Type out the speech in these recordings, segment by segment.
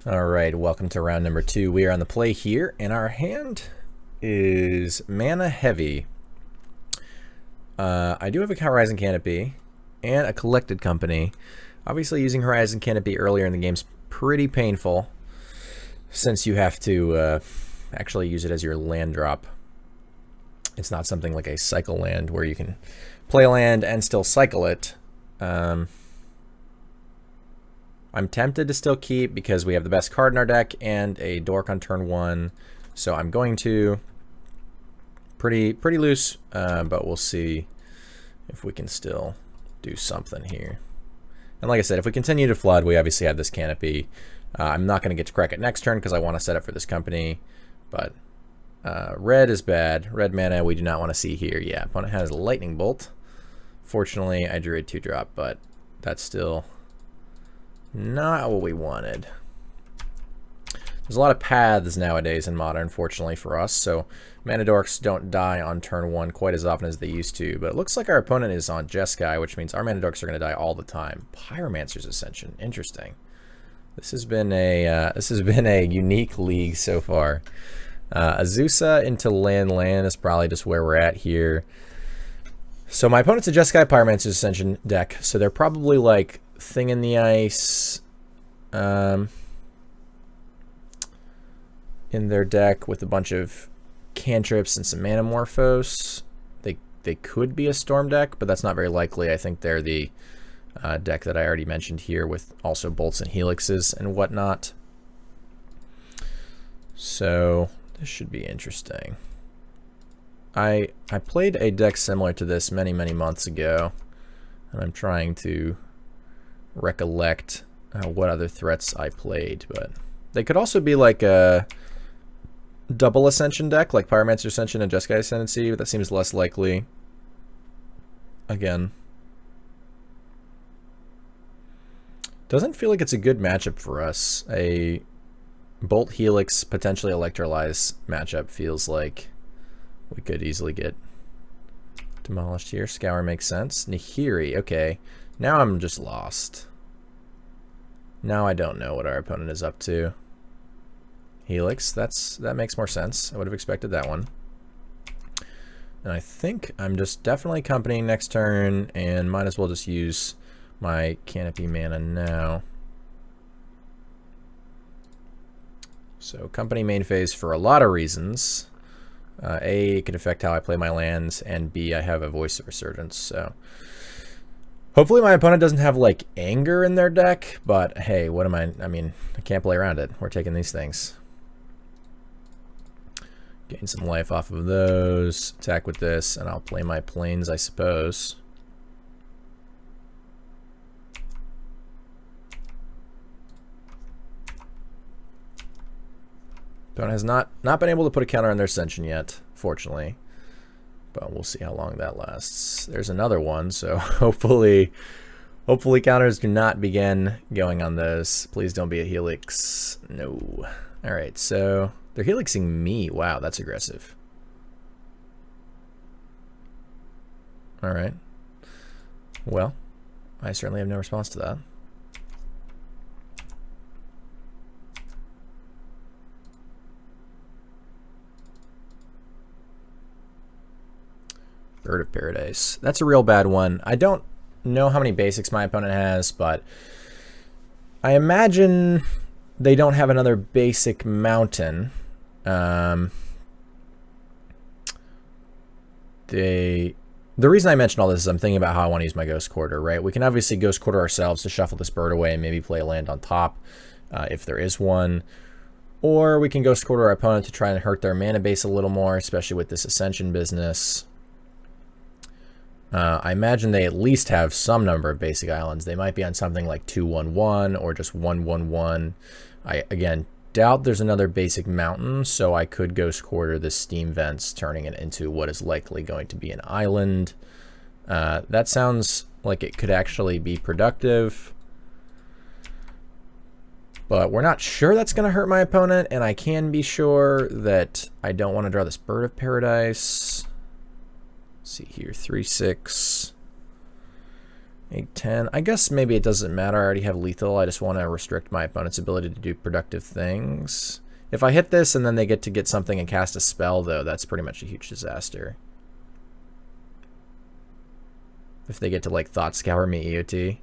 Alright, welcome to round number 2. We are on the play here, and our hand is mana heavy. I do have a Horizon Canopy and a Collected Company. Obviously using Horizon Canopy earlier in the game is pretty painful, since you have to actually use it as your land drop. It's not something like a cycle land where you can play land and still cycle it. I'm tempted to still keep because we have the best card in our deck and a dork on turn 1. So I'm going to pretty loose, but we'll see if we can still do something here. And like I said, if we continue to flood, we obviously have this canopy. I'm not going to get to crack it next turn because I want to set up for this company. But red is bad. Red mana we do not want to see here. Yeah, opponent has a lightning bolt. Fortunately, I drew a 2-drop, but that's still not what we wanted. There's a lot of paths nowadays in Modern, fortunately for us, so mana dorks don't die on turn 1 quite as often as they used to. But it looks like our opponent is on Jeskai, which means our mana dorks are going to die all the time. Pyromancer's Ascension, interesting. This has been a unique league so far. Azusa into land is probably just where we're at here. So my opponent's a Jeskai Pyromancer's Ascension deck, so they're probably like Thing in the Ice in their deck with a bunch of cantrips and some Manamorphose. They could be a Storm deck, but that's not very likely. I think they're the deck that I already mentioned here with also Bolts and Helixes and whatnot. So this should be interesting. I played a deck similar to this many months ago, and I'm trying to recollect what other threats I played, but they could also be like a double Ascension deck, like Pyromancer Ascension and Jeskai Ascendancy, but that seems less likely. Again, doesn't feel like it's a good matchup for us. A Bolt Helix, potentially Electrolyze matchup feels like we could easily get demolished here. Scour makes sense. Nahiri, okay. Now I'm just lost. Now I don't know what our opponent is up to. Helix, that makes more sense. I would have expected that one. And I think I'm just definitely accompanying next turn, and might as well just use my Canopy mana now. So company main phase for a lot of reasons. A, it could affect how I play my lands, and B, I have a Voice of Resurgence, so hopefully my opponent doesn't have like anger in their deck, but hey, what am I mean, I can't play around it. We're taking these things. Gain some life off of those, attack with this, and I'll play my planes, I suppose. Opponent has not been able to put a counter on their Ascension yet, fortunately. But we'll see how long that lasts. There's another one, so hopefully counters do not begin going on those. Please don't be a Helix. No. Alright, so they're Helixing me. Wow, that's aggressive. Alright. Well, I certainly have no response to that. Bird of Paradise. That's a real bad one. I don't know how many basics my opponent has, but I imagine they don't have another basic mountain. The reason I mention all this is I'm thinking about how I want to use my Ghost Quarter, right? We can obviously Ghost Quarter ourselves to shuffle this bird away and maybe play a land on top if there is one. Or we can Ghost Quarter our opponent to try and hurt their mana base a little more, especially with this Ascension business. I imagine they at least have some number of basic islands. They might be on something like 2/1/1 or just 1/1/1. I, again, doubt there's another basic mountain, so I could Ghost Quarter the Steam Vents, turning it into what is likely going to be an island. That sounds like it could actually be productive. But we're not sure that's going to hurt my opponent, and I can be sure that I don't want to draw this Bird of Paradise. Let's see here, 3/6. 8-10. I guess maybe it doesn't matter. I already have lethal. I just want to restrict my opponent's ability to do productive things. If I hit this and then they get to get something and cast a spell, though, that's pretty much a huge disaster. If they get to, like, Thought Scour me EOT.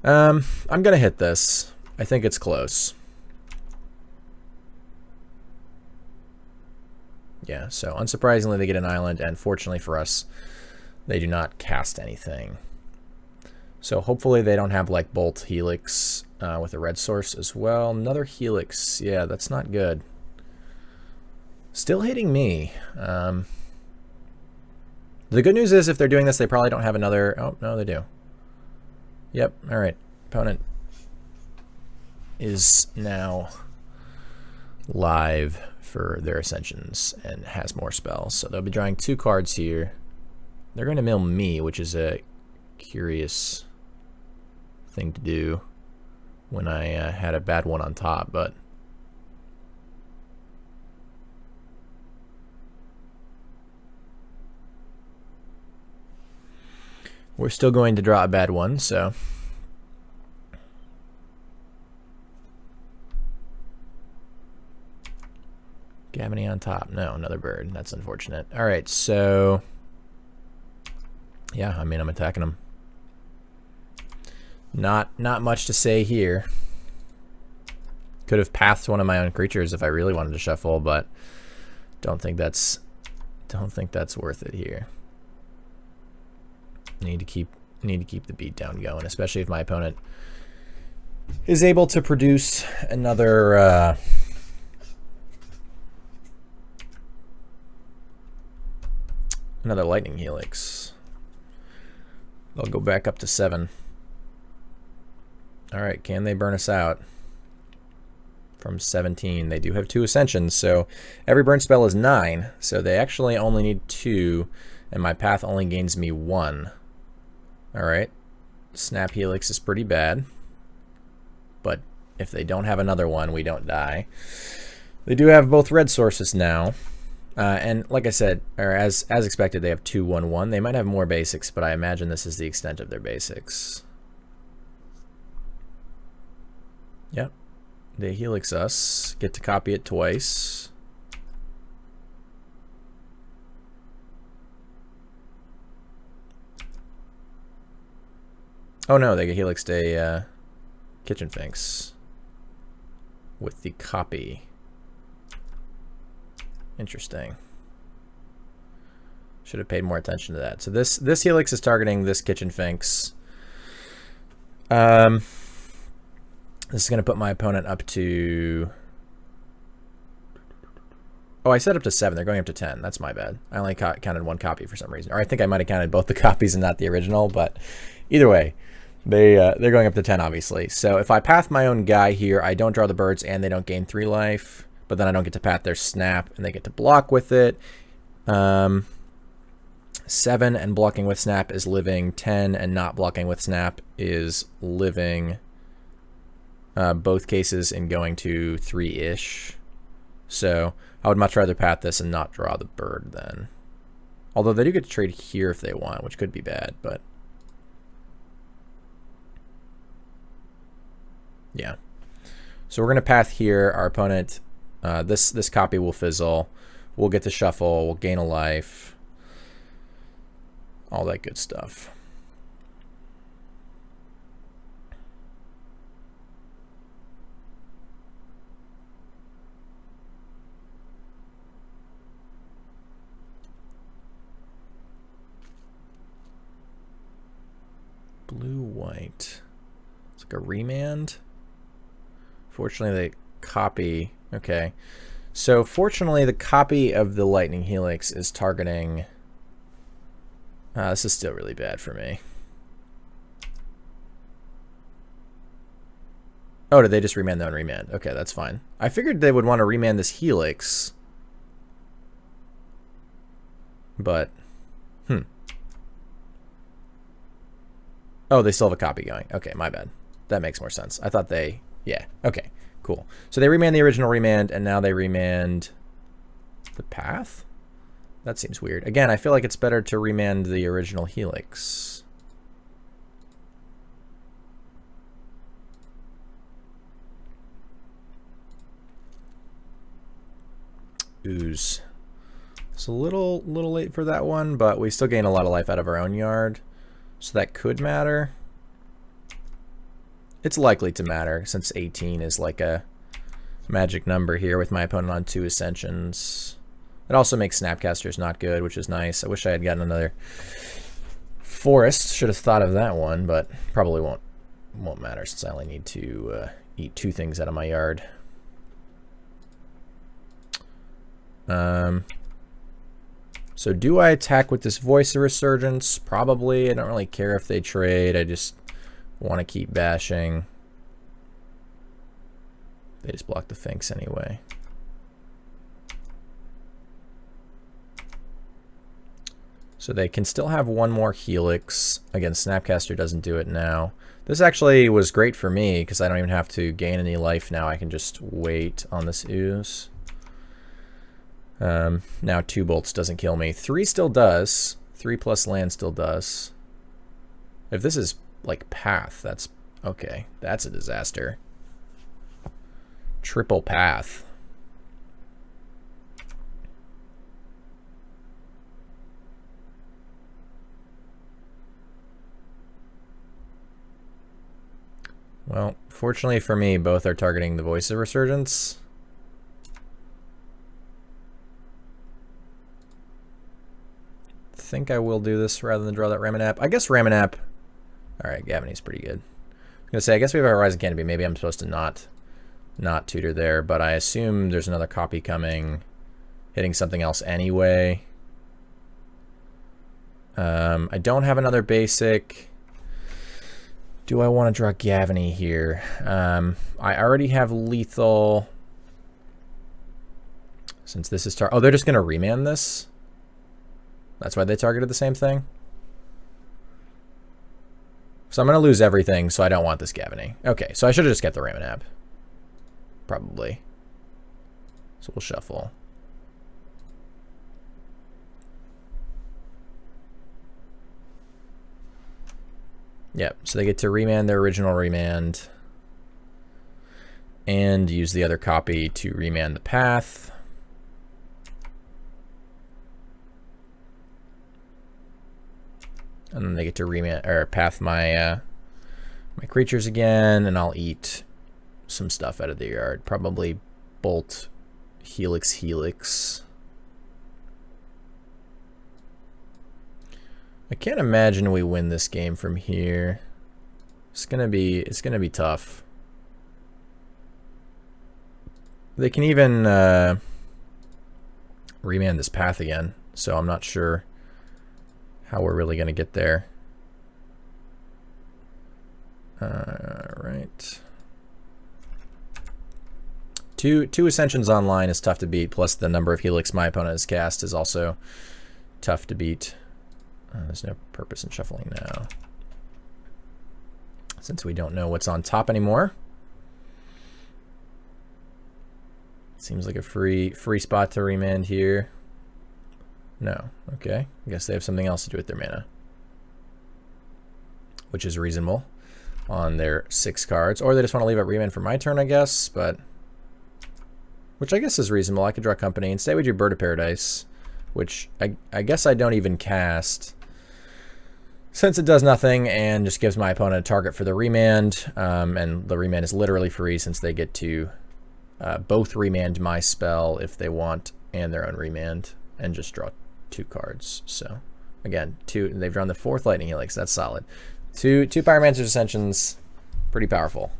I'm going to hit this. I think it's close. Yeah, so unsurprisingly, they get an island, and fortunately for us, they do not cast anything. So hopefully they don't have, like, Bolt Helix with a red source as well. Another Helix. Yeah, that's not good. Still hitting me. The good news is if they're doing this, they probably don't have another... Oh, no, they do. Yep, all right. Opponent is now live for their Ascensions and has more spells. So they'll be drawing 2 cards here. They're going to mill me, which is a curious thing to do when I had a bad one on top, but we're still going to draw a bad one, so Gavany on top. No, another bird. That's unfortunate. All right, so yeah, I mean, I'm attacking them. Not much to say here. Could have pathed one of my own creatures if I really wanted to shuffle, but don't think that's worth it here. Need to keep the beatdown going, especially if my opponent is able to produce another another Lightning Helix. They'll go back up to 7. All right, can they burn us out from 17? They do have 2 Ascensions, so every burn spell is 9. So they actually only need 2, and my path only gains me 1. All right, Snap Helix is pretty bad, but if they don't have another one, we don't die. They do have both red sources now, and like I said, or as expected, they have 2/1/1. They might have more basics, but I imagine this is the extent of their basics. Yep, they Helix us, get to copy it twice. Oh no, they get Helixed a Kitchen Finks with the copy. Interesting. Should have paid more attention to that. So this Helix is targeting this Kitchen Finks. This is going to put my opponent up to... Oh, I set up to 7. They're going up to 10. That's my bad. I only counted 1 copy for some reason. Or I think I might have counted both the copies and not the original, but either way, they're going up to 10, obviously. So if I path my own guy here, I don't draw the birds and they don't gain 3 life, but then I don't get to path their Snap and they get to block with it. 7 and blocking with Snap is living. 10 and not blocking with Snap is living. Both cases in going to 3-ish. So I would much rather path this and not draw the bird then. Although they do get to trade here if they want, which could be bad, but yeah. So we're going to path here. Our opponent, this copy will fizzle. We'll get to shuffle. We'll gain a life. All that good stuff. Blue-white. It's like a remand. Fortunately, the copy... Okay. So, fortunately, the copy of the Lightning Helix is targeting... this is still really bad for me. Oh, did they just remand their own remand? Okay, that's fine. I figured they would want to remand this Helix. But... Oh, they still have a copy going. Okay, my bad. That makes more sense. I thought they... Yeah, okay, cool. So they remand the original remand, and now they remand the path? That seems weird. Again, I feel like it's better to remand the original Helix. ooze. It's a little late for that one, but we still gain a lot of life out of our own yard, so that could matter. It's likely to matter since 18 is like a magic number here with my opponent on 2 Ascensions. It also makes Snapcasters not good, which is nice. I wish I had gotten another Forest. Should have thought of that one, but probably won't matter since I only need to eat 2 things out of my yard. So do I attack with this Voice of Resurgence? Probably. I don't really care if they trade. I just want to keep bashing. They just block the Finks anyway. So they can still have one more Helix. Again, Snapcaster doesn't do it now. This actually was great for me because I don't even have to gain any life now. I can just wait on this ooze. Now 2 bolts doesn't kill me. 3 still does. 3 plus land still does. If this is like path, that's okay. That's a disaster. Triple path. Well, fortunately for me, both are targeting the Voice of Resurgence. I think I will do this rather than draw that Ramunap. I guess Ramunap. Alright, Gavany's pretty good. I was going to say, I guess we have a Horizon Canopy. Maybe I'm supposed to not tutor there, but I assume there's another copy coming, hitting something else anyway. I don't have another basic. Do I want to draw Gavany here? I already have lethal. Since this is oh, they're just going to remand this? That's why they targeted the same thing? So I'm going to lose everything, so I don't want this Gavany. Okay, so I should have just kept the Ramunap. Probably. So we'll shuffle. Yep, so they get to remand their original remand and use the other copy to remand the path. And then they get to remand or path my my creatures again, and I'll eat some stuff out of the yard. Probably bolt Helix. I can't imagine we win this game from here. It's gonna be tough. They can even remand this path again, so I'm not sure how we're really gonna get there. Right. Two Ascensions online is tough to beat, plus the number of Helix my opponent has cast is also tough to beat. There's no purpose in shuffling now, since we don't know what's on top anymore. Seems like a free spot to remand here. No. Okay. I guess they have something else to do with their mana, which is reasonable on their 6 cards. Or they just want to leave out remand for my turn, I guess, but which I guess is reasonable. I could draw company. Instead we do Bird of Paradise, which I guess I don't even cast, since it does nothing and just gives my opponent a target for the remand. And the remand is literally free, since they get to both remand my spell if they want and their own remand, and just draw 2 cards. So again, they've drawn the 4th Lightning Helix. That's solid. Two Pyromancer Ascensions, pretty powerful.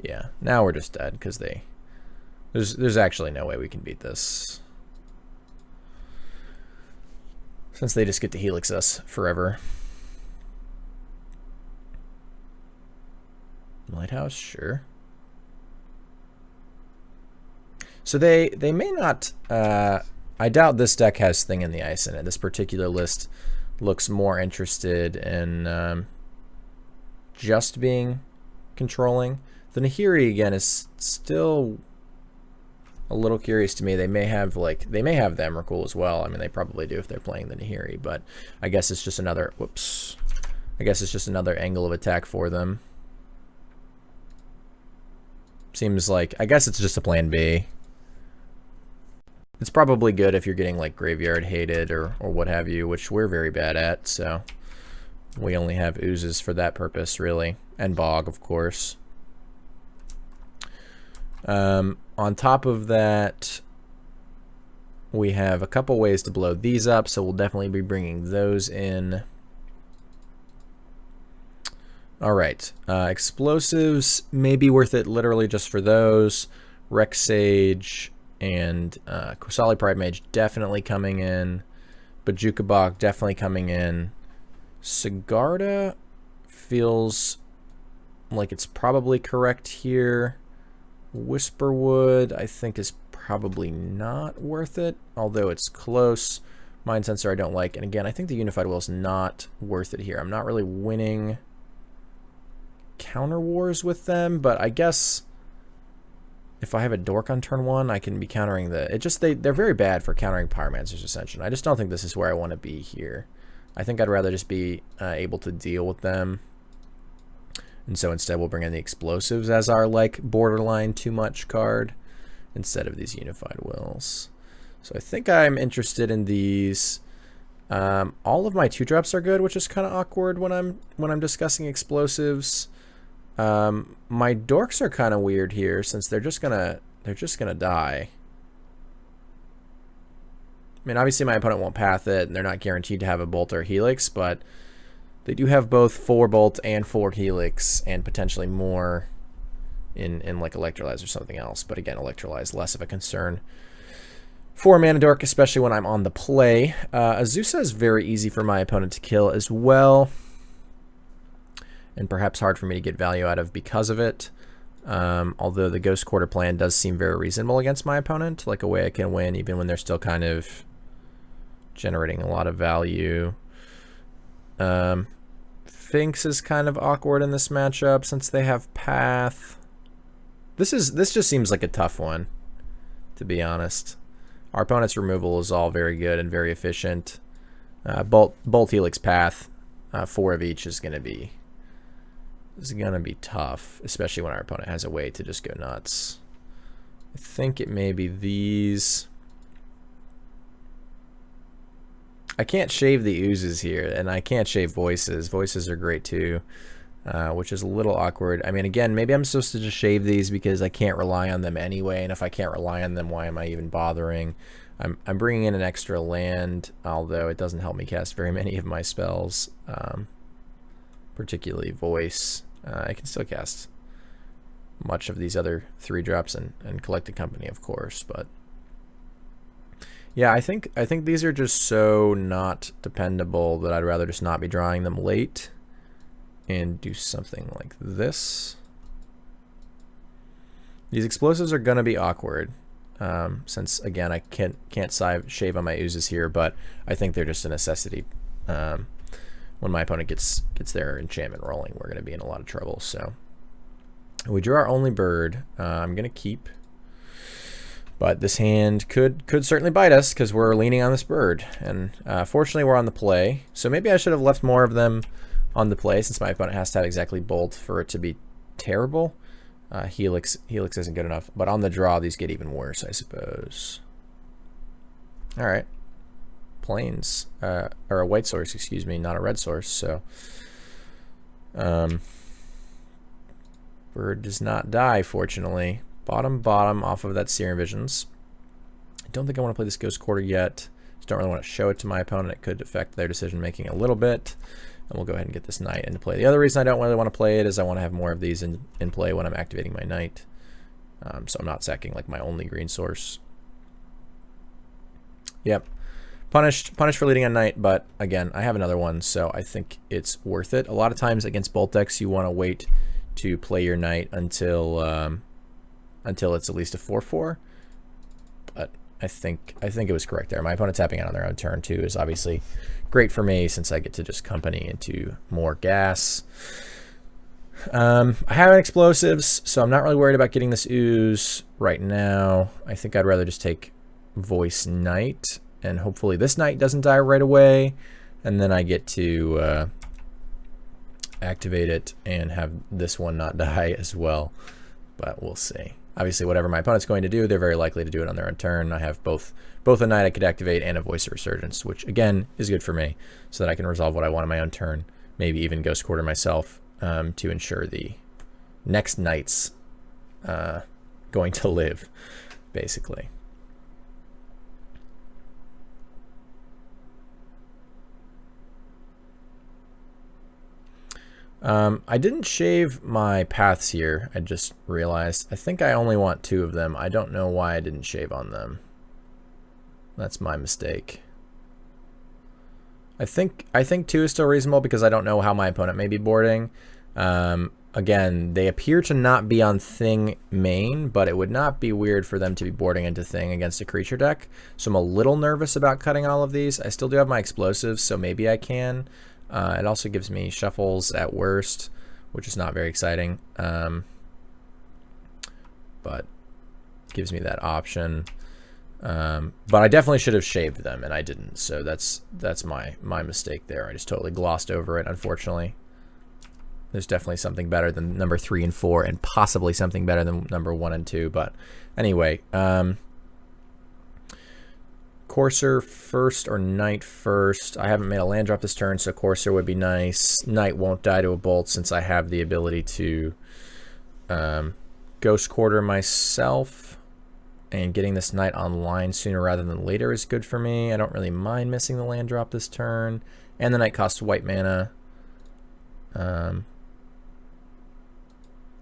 Yeah, now we're just dead because there's actually no way we can beat this, since they just get to Helix us forever. Lighthouse, sure. So they may not. I doubt this deck has Thing in the Ice in it. This particular list looks more interested in just being controlling. The Nahiri again is still a little curious to me. They may have the Emrakul as well. I mean, they probably do if they're playing the Nahiri, but I guess it's just another I guess it's just another angle of attack for them. Seems like, I guess it's just a plan B. It's probably good if you're getting like graveyard hated or what have you, which we're very bad at, so we only have oozes for that purpose, really. And bog, of course. On top of that, we have a couple ways to blow these up, so we'll definitely be bringing those in. Alright, explosives may be worth it literally just for those. Rex Sage and Kosali Pride Mage definitely coming in. Bajuka Bog definitely coming in. Sigarda feels like it's probably correct here. Whisperwood I think is probably not worth it, although it's close. Mind Sensor I don't like, and again I think the Unified Will is not worth it here. I'm not really winning counter wars with them, but I guess if I have a Dork on turn 1, I can be countering they're very bad for countering Pyromancer's Ascension. I just don't think this is where I want to be here. I think I'd rather just be able to deal with them. And so instead we'll bring in the Explosives as our like borderline too much card instead of these Unified Wills. So I think I'm interested in these. All of my 2-drops are good, which is kind of awkward when I'm discussing Explosives. My Dorks are kind of weird here since they're just gonna die. I mean, obviously my opponent won't path it, and they're not guaranteed to have a Bolt or a Helix, but they do have both 4 Bolt and 4 Helix, and potentially more in like Electrolyze or something else. But again, Electrolyze less of a concern for a Mana Dork, especially when I'm on the play. Azusa is very easy for my opponent to kill as well, and perhaps hard for me to get value out of because of it. Although the Ghost Quarter plan does seem very reasonable against my opponent, like a way I can win even when they're still kind of generating a lot of value. Finks is kind of awkward in this matchup since they have Path. This just seems like a tough one, to be honest. Our opponent's removal is all very good and very efficient. Bolt, Helix, Path, 4 of each is gonna be tough, especially when our opponent has a way to just go nuts. I think it may be these. I can't shave the oozes here, and I can't shave voices. Voices are great too, which is a little awkward. I mean, again, maybe I'm supposed to just shave these because I can't rely on them anyway, and if I can't rely on them, why am I even bothering? I'm bringing in an extra land, although it doesn't help me cast very many of my spells, particularly Voice. I can still cast much of these other 3-drops and Collected Company, of course, but yeah, I think these are just so not dependable that I'd rather just not be drawing them late and do something like this. These Explosives are gonna be awkward, since again I can't shave on my oozes here, but I think they're just a necessity. When my opponent gets their enchantment rolling, we're gonna be in a lot of trouble. So we drew our only bird. I'm gonna keep. But this hand could certainly bite us because we're leaning on this bird. And fortunately, we're on the play. So maybe I should have left more of them on the play since my opponent has to have exactly Bolt for it to be terrible. Helix isn't good enough. But on the draw, these get even worse, I suppose. All right. Plains. Or a white source, excuse me, not a red source. So bird does not die, fortunately. Bottom off of that Searing Visions. I don't think I want to play this Ghost Quarter yet. Just don't really want to show it to my opponent. It could affect their decision making a little bit. And we'll go ahead and get this Knight into play. The other reason I don't really want to play it is I want to have more of these in play when I'm activating my Knight. So I'm not sacking like my only green source. Yep. Punished for leading on Knight, but again, I have another one, so I think it's worth it. A lot of times against Bolt decks, you want to wait to play your Knight until it's at least a 4/4, but I think it was correct there. My opponent tapping out on their own turn too is obviously great for me since I get to just company into more gas. I have Explosives, so I'm not really worried about getting this ooze right now. I think I'd rather just take Voice Knight, and hopefully this Knight doesn't die right away, and then I get to activate it and have this one not die as well. but we'll see. Obviously, whatever my opponent's going to do, they're very likely to do it on their own turn. I have both a Knight I could activate and a Voice of Resurgence, which again is good for me, so that I can resolve what I want on my own turn. Maybe even Ghost Quarter myself to ensure the next Knight's going to live, basically. I didn't shave my paths here, I just realized. I think I only want 2 of them. I don't know why I didn't shave on them. That's my mistake. I think 2 is still reasonable because I don't know how my opponent may be boarding. Again, they appear to not be on Thing main, but it would not be weird for them to be boarding into Thing against a creature deck. So I'm a little nervous about cutting all of these. I still do have my explosives, so maybe I can. It also gives me shuffles at worst, which is not very exciting, but gives me that option. But I definitely should have shaved them, and I didn't, so that's my mistake there. I just totally glossed over it, unfortunately. There's definitely something better than number 3 and 4, and possibly something better than number 1 and 2, but anyway, Courser first or Knight first. I haven't made a land drop this turn, so Courser would be nice. Knight won't die to a bolt since I have the ability to Ghost Quarter myself. And getting this Knight online sooner rather than later is good for me. I don't really mind missing the land drop this turn. And the Knight costs white mana. I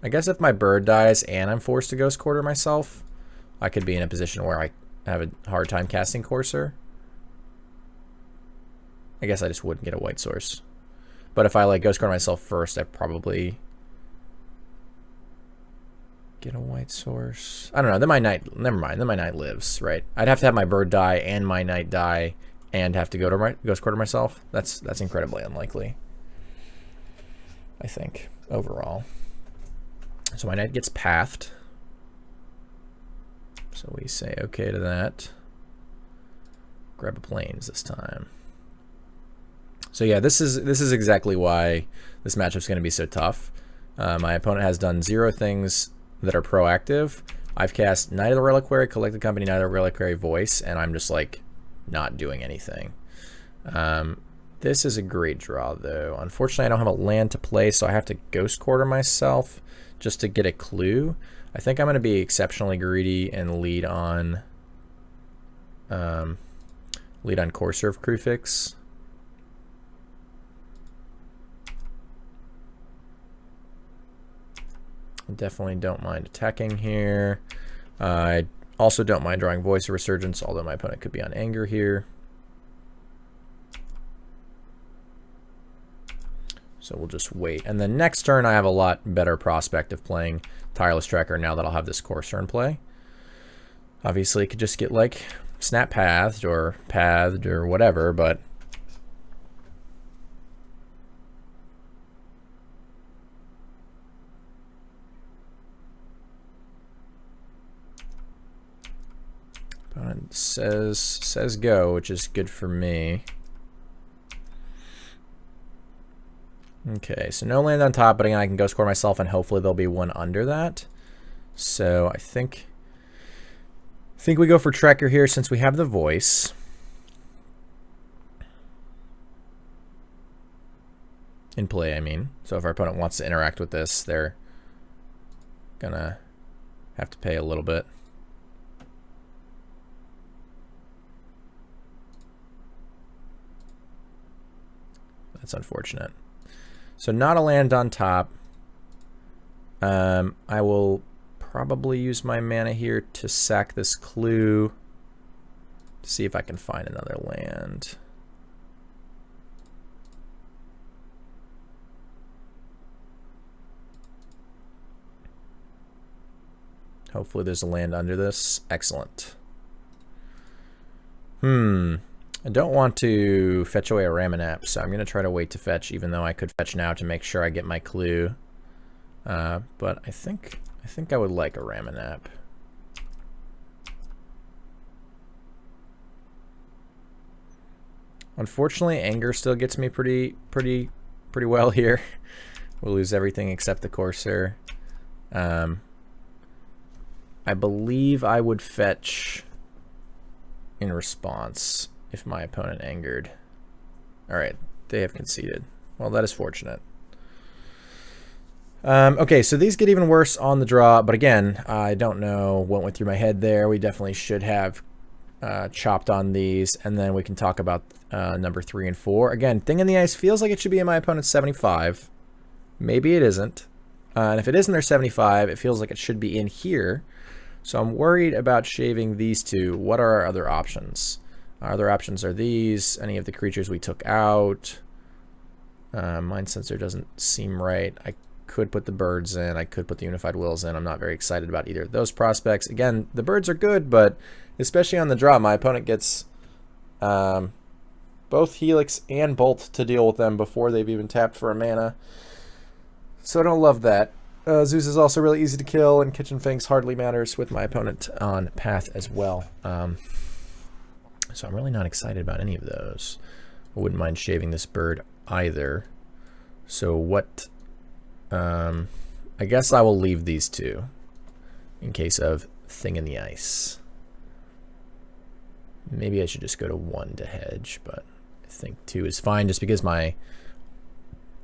guess if my bird dies and I'm forced to Ghost Quarter myself, I could be in a position where I have a hard time casting Courser. I guess I just wouldn't get a white source. But if I like Ghost Quarter myself first, I probably get a white source. I don't know. Then my Knight, never mind. Then my Knight lives, right? I'd have to have my bird die and my Knight die and have to go to Ghost Quarter myself. That's incredibly unlikely, I think, overall. So my Knight gets pathed. So we say okay to that. Grab a plains this time. So yeah, this is exactly why this matchup's going to be so tough. My opponent has done 0 things that are proactive. I've cast Knight of the Reliquary, Collected Company, Knight of the Reliquary, Voice, and I'm just like not doing anything. This is a great draw though. Unfortunately, I don't have a land to play, so I have to Ghost Quarter myself just to get a clue. I think I'm going to be exceptionally greedy and lead on Courser of Kruphix. I definitely don't mind attacking here. I also don't mind drawing Voice of Resurgence, although my opponent could be on Anger here. So we'll just wait. And then next turn, I have a lot better prospect of playing Tireless Tracker now that I'll have this Courser in play. Obviously, it could just get like Snap Pathed or whatever, but opponent says go, which is good for me. Okay, so no land on top, but again, I can Ghost Quarter myself, and hopefully there'll be one under that. So I think we go for Tracker here since we have the Voice. In play, I mean. So if our opponent wants to interact with this, they're gonna have to pay a little bit. That's unfortunate. So not a land on top. I will probably use my mana here to sack this clue to see if I can find another land. Hopefully there's a land under this. Excellent. I don't want to fetch away a Ramunap, so I'm going to try to wait to fetch, even though I could fetch now to make sure I get my clue. But I think I would like a Ramunap. Unfortunately, Anger still gets me pretty well here. We'll lose everything except the Courser. I believe I would fetch in response if my opponent angered. All right, they have conceded. Well, that is fortunate. Okay, so these get even worse on the draw, but again, I don't know what went through my head there. We definitely should have chopped on these, and then we can talk about number 3 and 4. Again, Thing in the Ice feels like it should be in my opponent's 75. Maybe it isn't. And if it isn't their 75, it feels like it should be in here. So I'm worried about shaving these two. What are our other options? Our other options are these, any of the creatures we took out. Mind Sensor doesn't seem right. I could put the birds in. I could put the Unified Wills in. I'm not very excited about either of those prospects. Again, the birds are good, but especially on the draw, my opponent gets both Helix and Bolt to deal with them before they've even tapped for a mana. So I don't love that. Zeus is also really easy to kill, and Kitchen Finks hardly matters with my opponent on path as well. So I'm really not excited about any of those. I wouldn't mind shaving this bird either. So what... I guess I will leave these two in case of Thing in the Ice. Maybe I should just go to 1 to hedge, but I think 2 is fine just because my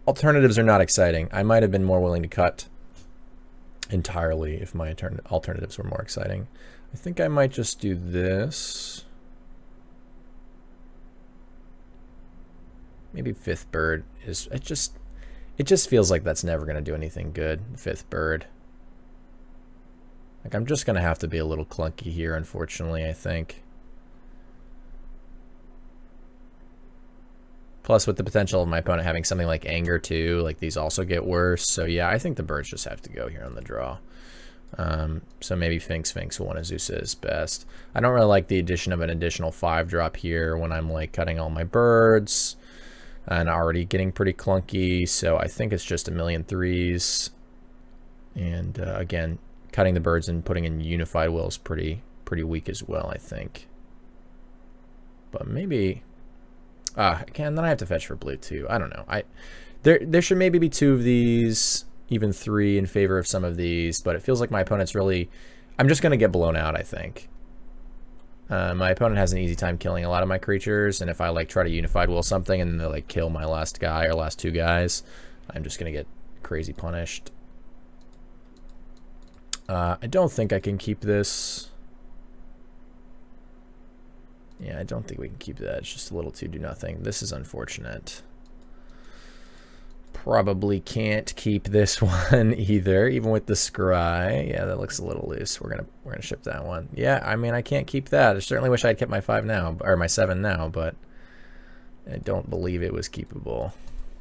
alternatives are not exciting. I might have been more willing to cut entirely if my alternatives were more exciting. I think I might just do this. Maybe 5th bird is... It just feels like that's never going to do anything good, 5th bird. Like, I'm just going to have to be a little clunky here, unfortunately, I think. Plus, with the potential of my opponent having something like Anger, too, like, these also get worse. So, yeah, I think the birds just have to go here on the draw. So maybe Finks, one of Zeus is best. I don't really like the addition of an additional 5-drop here when I'm, like, cutting all my birds. And already getting pretty clunky, so I think it's just a million 3s. And again, cutting the birds and putting in Unified Will is pretty weak as well, I think. But maybe, again, then I have to fetch for blue too. I don't know. There should maybe be 2 of these, even 3 in favor of some of these. But it feels like my opponent's really, I'm just gonna get blown out, I think. My opponent has an easy time killing a lot of my creatures, and if I like try to Unified Will something and they like kill my last guy or last 2 guys, I'm just gonna get crazy punished. I don't think I can keep this. Yeah, I don't think we can keep that. It's just a little too do nothing. This is unfortunate. Probably can't keep this one either, even with the scry. Yeah, that looks a little loose. We're gonna ship that one. Yeah, I mean, I can't keep that. I certainly wish I'd kept my 5 now, or my 7 now, but I don't believe it was keepable.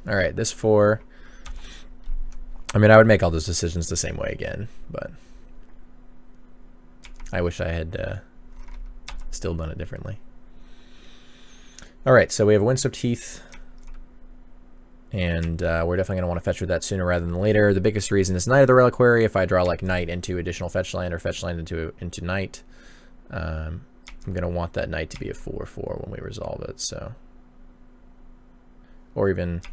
All right, this 4. I mean, I would make all those decisions the same way again, but I wish I had still done it differently. All right, so we have Windswept Heath. And we're definitely going to want to fetch with that sooner rather than later. The biggest reason is Knight of the Reliquary. If I draw like Knight into additional fetch land or fetch land into Knight, I'm going to want that Knight to be a 4/4 when we resolve it. So, or even,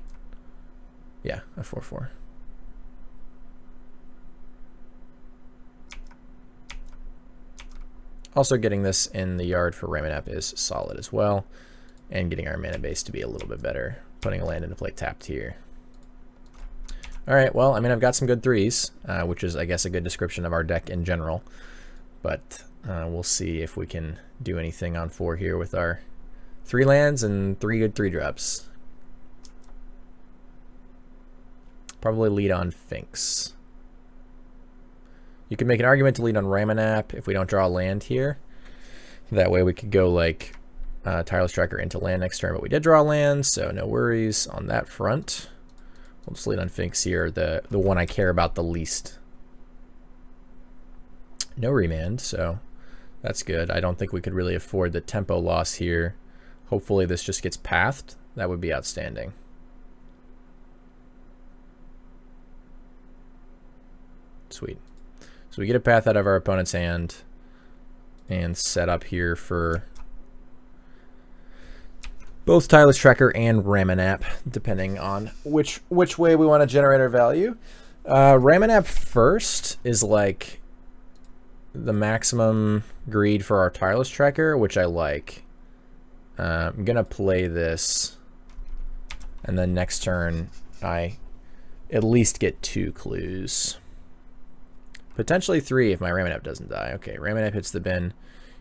yeah, a 4/4. Also, getting this in the yard for Ramunap is solid as well, and getting our mana base to be a little bit better. Putting a land into play tapped here. Alright, well, I mean, I've got some good 3s, which is, I guess, a good description of our deck in general. But we'll see if we can do anything on 4 here with our 3 lands and 3 good 3-drops. Probably lead on Finks. You could make an argument to lead on Ramunap if we don't draw a land here. That way we could go, like, Tireless Tracker into land next turn, but we did draw land, so no worries on that front. We'll just lead on Finks here, the one I care about the least. No remand, so that's good. I don't think we could really afford the tempo loss here. Hopefully this just gets pathed. That would be outstanding. Sweet. So we get a path out of our opponent's hand and set up here for both Tireless Tracker and Ramunap, depending on which way we want to generate our value. Ramunap first is like the maximum greed for our tireless tracker, which I like. I'm gonna play this, and then next turn I at least get 2 clues. Potentially 3 if my Ramunap doesn't die. Okay, Ramunap hits the bin.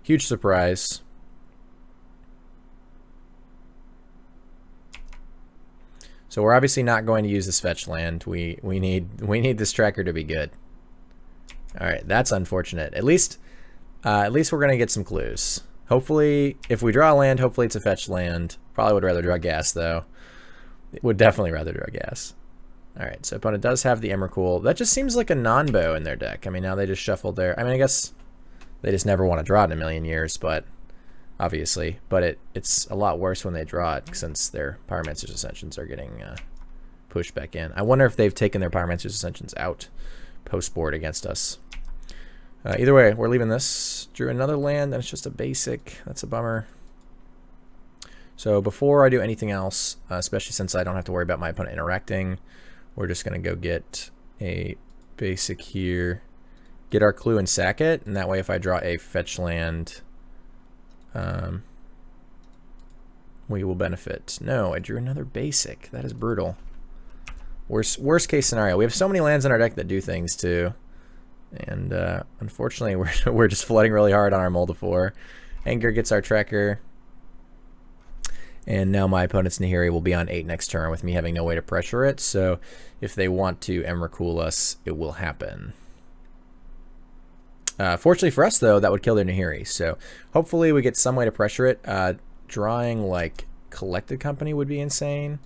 Huge surprise. So we're obviously not going to use this fetch land. We need this tracker to be good. All right, that's unfortunate. At least we're gonna get some clues. Hopefully, if we draw a land, hopefully it's a fetch land. Probably would rather draw gas though. Would definitely rather draw gas. All right, so opponent does have the Emrakul. That just seems like a non-bow in their deck. I mean, now they just shuffled their... I mean, I guess they just never want to draw it in a million years, but obviously. But it's a lot worse when they draw it since their Pyromancer's Ascensions are getting pushed back in. I wonder if they've taken their Pyromancer's Ascensions out post-board against us. Either way, we're leaving this. Drew another land, and it's just a basic. That's a bummer. So before I do anything else, especially since I don't have to worry about my opponent interacting, we're just going to go get a basic here, get our clue and sack it, and that way if I draw a fetch land, we will benefit. No, I drew another basic. That is brutal. Worst case scenario. We have so many lands in our deck that do things too. And unfortunately, we're just flooding really hard on our Moldifor. Anger gets our tracker. And now my opponent's Nahiri will be on 8 next turn with me having no way to pressure it. So if they want to Emrakul us, it will happen. Fortunately for us, though, that would kill their Nahiri. So hopefully we get some way to pressure it. Drawing like Collected Company would be insane.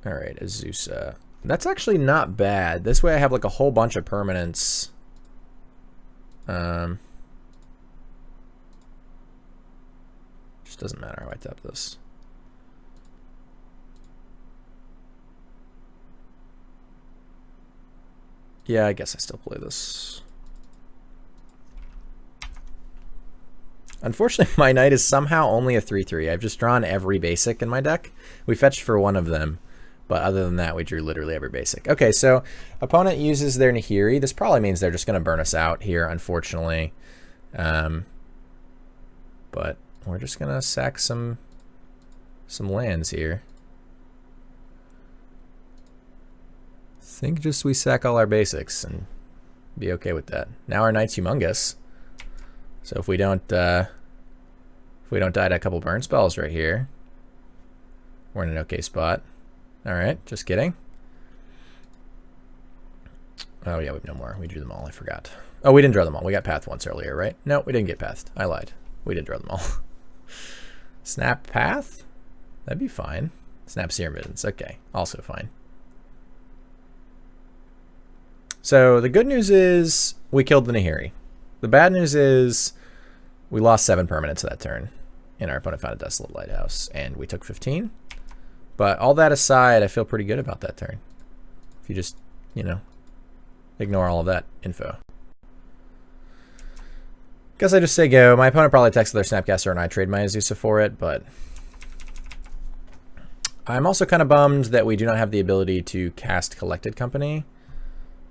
All right, Azusa. That's actually not bad. This way I have like a whole bunch of permanents. Just doesn't matter how I tap this. Yeah, I guess I still play this. Unfortunately, my knight is somehow only a 3/3. I've just drawn every basic in my deck. We fetched for one of them. But other than that, we drew literally every basic. Okay, so opponent uses their Nahiri. This probably means they're just going to burn us out here, unfortunately. But we're just going to sack some lands here. I think just we sack all our basics and be okay with that. Now our knight's humongous. So if we don't die to a couple burn spells right here, we're in an okay spot. All right, just kidding. Oh yeah, we have no more. We drew them all. I forgot. Oh, we didn't draw them all. We got Path once earlier, right? No, we didn't get Path. I lied. We did draw them all. Snap Path? That'd be fine. Snap Seer Mittens. Okay, also fine. So the good news is we killed the Nahiri. The bad news is we lost 7 permanents that turn, and our opponent found a Desolate Lighthouse, and we took 15. But all that aside, I feel pretty good about that turn. If you just, you know, ignore all of that info. Guess I just say go. My opponent probably texted their Snapcaster and I trade my Azusa for it, but I'm also kind of bummed that we do not have the ability to cast Collected Company.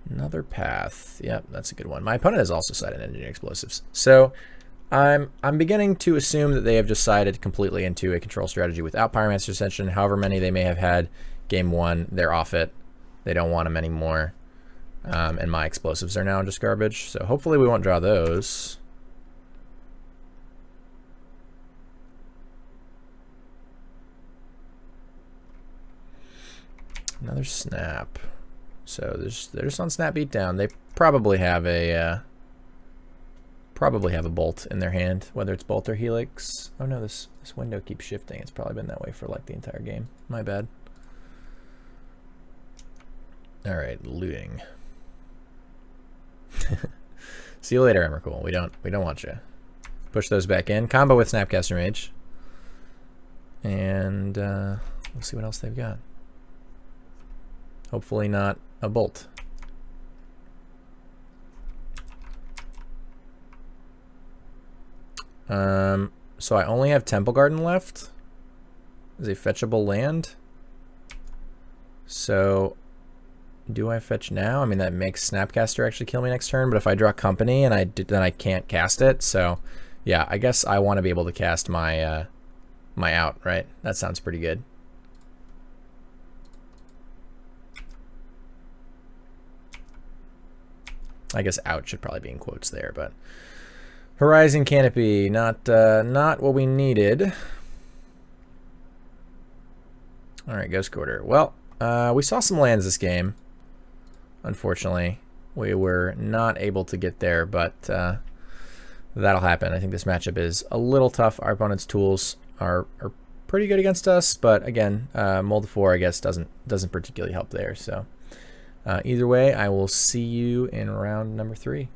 Another Path. Yep, that's a good one. My opponent has also sided Engineering Explosives. So I'm beginning to assume that they have decided completely into a control strategy without Pyromancer Ascension. However many they may have had game 1, they're off it. They don't want them anymore. And my explosives are now just garbage. So hopefully we won't draw those. Another snap. So they're just on snap beatdown. They probably have a bolt in their hand, whether it's bolt or helix. Oh no, this window keeps shifting. It's probably been that way for like the entire game. My bad. All right, looting. See you later, Emrakul. We don't want you. Push those back in. Combo with Snapcaster Mage. And we'll see what else they've got. Hopefully not a bolt. So I only have Temple Garden left as a fetchable land. So Do I fetch now? I mean, that makes Snapcaster actually kill me next turn, but if I draw Company and then I can't cast it, so yeah, I guess I want to be able to cast my my out, right? That sounds pretty good. I guess out should probably be in quotes there, but Horizon Canopy, not what we needed. All right, Ghost Quarter. Well, we saw some lands this game. Unfortunately, we were not able to get there, but that'll happen. I think this matchup is a little tough. Our opponent's tools are pretty good against us, but again, Mold 4, I guess, doesn't particularly help there. So either way, I will see you in round number 3.